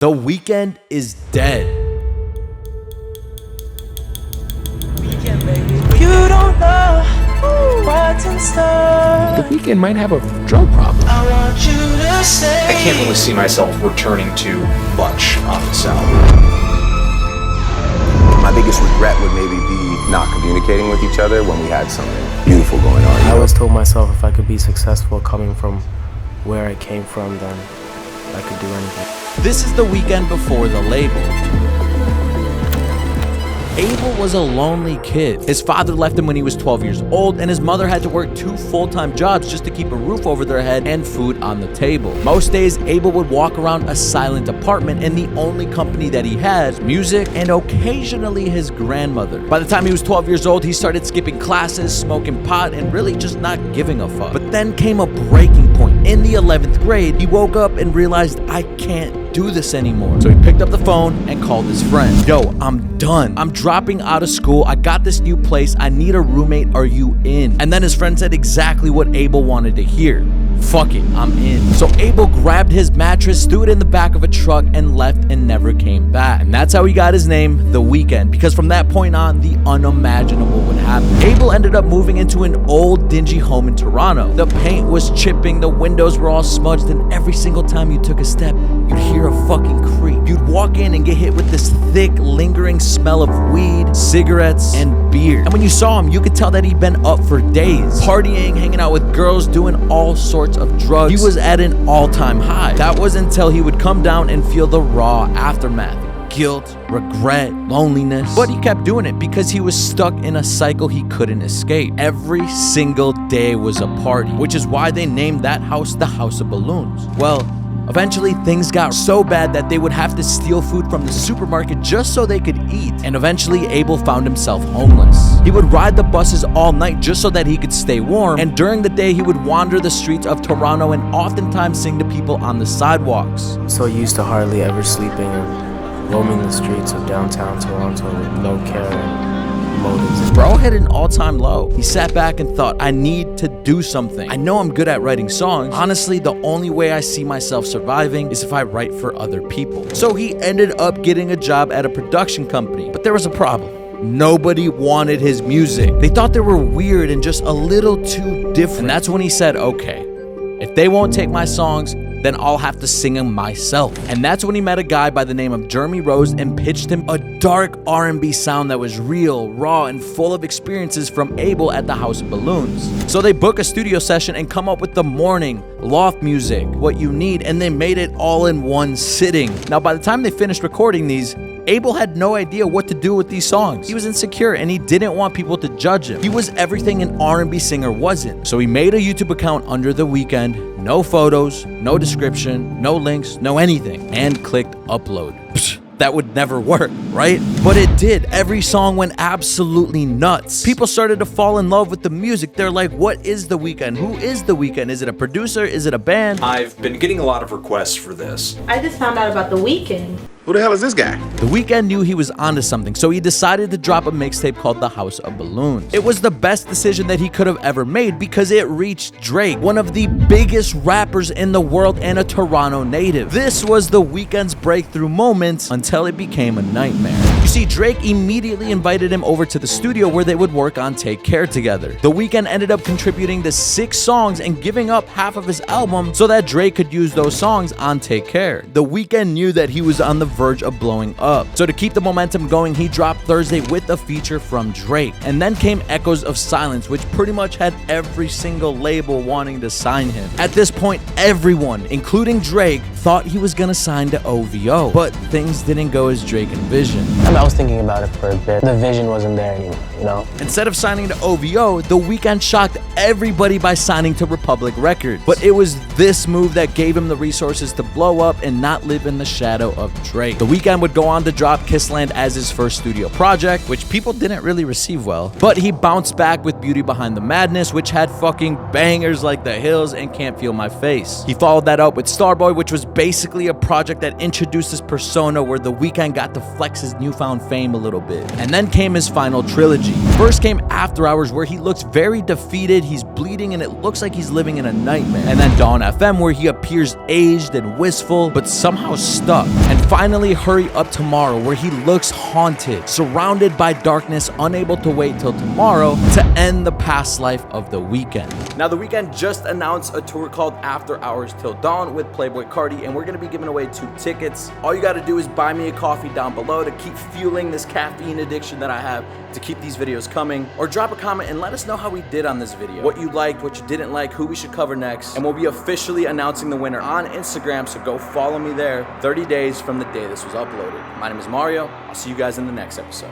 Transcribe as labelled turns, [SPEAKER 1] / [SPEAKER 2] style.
[SPEAKER 1] The Weeknd is dead.
[SPEAKER 2] Weeknd, baby. You don't know what's in store.
[SPEAKER 3] The Weeknd might have a drug problem.
[SPEAKER 2] I want you to say.
[SPEAKER 4] I can't really see myself returning to much on this album.
[SPEAKER 5] My biggest regret would maybe be not communicating with each other when we had something beautiful going on.
[SPEAKER 6] I always told myself if I could be successful coming from where I came from, then I could do anything.
[SPEAKER 1] This is the Weeknd before the label. Abel was a lonely kid. His father left him when he was 12 years old, and his mother had to work 2 full-time jobs just to keep a roof over their head and food on the table. Most days, Abel would walk around a silent apartment, and the only company that he had was music and occasionally his grandmother. By the time he was 12 years old, he started skipping classes, smoking pot, and really just not giving a fuck. But then came a breaking point. In the 11th grade, he woke up and realized, I can't do this anymore. So he picked up the phone and called his friend. Yo, I'm done. I'm dropping out of school. I got this new place. I need a roommate. Are you in? And then his friend said exactly what Abel wanted to hear. Fuck it, I'm in. So Abel grabbed his mattress, threw it in the back of a truck, and left and never came back. And that's how he got his name, The Weeknd, because from that point on, the unimaginable would happen. Abel ended up moving into an old, dingy home in Toronto. The paint was chipping, the windows were all smudged, and every single time you took a step, you'd hear a fucking creak. You'd walk in and get hit with this thick, lingering smell of weed, cigarettes, and beer. And when you saw him, you could tell that he'd been up for days, partying, hanging out with girls, doing all sorts of drugs. He was at an all-time high. That was until he would come down and feel the raw aftermath. Guilt, regret, loneliness. But he kept doing it because he was stuck in a cycle he couldn't escape. Every single day was a party, which is why they named that house the House of Balloons. Well, eventually things got so bad that they would have to steal food from the supermarket just so they could eat. And eventually Abel found himself homeless. He would ride the buses all night just so that he could stay warm. And during the day he would wander the streets of Toronto and oftentimes sing to people on the sidewalks.
[SPEAKER 6] So used to hardly ever sleeping and roaming the streets of downtown Toronto with no care and motives.
[SPEAKER 1] Bro hit an all-time low. He sat back and thought, I need to do something. I know I'm good at writing songs. Honestly, the only way I see myself surviving is if I write for other people. So he ended up getting a job at a production company. But there was a problem. Nobody wanted his music. They thought they were weird and just a little too different. And that's when he said, okay, if they won't take my songs, then I'll have to sing them myself. And that's when he met a guy by the name of Jeremy Rose and pitched him a dark R&B sound that was real, raw, and full of experiences from Abel at the House of Balloons. So they book a studio session and come up with the morning, loft music, what you need, and they made it all in one sitting. Now, by the time they finished recording these, Abel had no idea what to do with these songs. He was insecure and he didn't want people to judge him. He was everything an R&B singer wasn't. So he made a YouTube account under The Weeknd, no photos, no description, no links, no anything, and clicked upload. That would never work, right? But it did. Every song went absolutely nuts. People started to fall in love with the music. They're like, what is The Weeknd? Who is The Weeknd? Is it a producer? Is it a band?
[SPEAKER 4] I've been getting a lot of requests for this.
[SPEAKER 7] I just found out about The Weeknd.
[SPEAKER 5] Who the hell is this guy?
[SPEAKER 1] The Weeknd knew he was onto something, so he decided to drop a mixtape called The House of Balloons. It was the best decision that he could have ever made because it reached Drake, one of the biggest rappers in the world and a Toronto native. This was The Weeknd's breakthrough moment until it became a nightmare. You see, Drake immediately invited him over to the studio where they would work on Take Care together. The Weeknd ended up contributing to 6 songs and giving up half of his album so that Drake could use those songs on Take Care. The Weeknd knew that he was on the verge of blowing up. So to keep the momentum going, he dropped Thursday with a feature from Drake. And then came Echoes of Silence, which pretty much had every single label wanting to sign him. At this point, everyone, including Drake, thought he was gonna sign to OVO. But things didn't go as Drake envisioned.
[SPEAKER 6] I was thinking about it for a bit. The vision wasn't there anymore, you know?
[SPEAKER 1] Instead of signing to OVO, The Weeknd shocked everybody by signing to Republic Records. But it was this move that gave him the resources to blow up and not live in the shadow of Drake. The Weeknd would go on to drop Kissland as his first studio project, which people didn't really receive well. But he bounced back with Beauty Behind the Madness, which had fucking bangers like The Hills and Can't Feel My Face. He followed that up with Starboy, which was basically a project that introduced his persona where The Weeknd got to flex his newfound fame a little bit. And then came his final trilogy. First came After Hours, where he looks very defeated, he's bleeding and it looks like he's living in a nightmare. And then Dawn FM, where he appears aged and wistful, but somehow stuck. And finally, Hurry Up Tomorrow, where he looks haunted, surrounded by darkness, unable to wait till tomorrow to end the past life of The Weeknd. Now, The Weeknd just announced a tour called After Hours Till Dawn with Playboi Carti, and we're gonna be giving away 2 tickets. All you gotta do is buy me a coffee down below to keep fueling this caffeine addiction that I have to keep these videos coming, or drop a comment and let us know how we did on this video, what you liked, what you didn't like, who we should cover next, and we'll be officially announcing the winner on Instagram, so go follow me there 30 days from the day this was uploaded. My name is Mario. I'll see you guys in the next episode.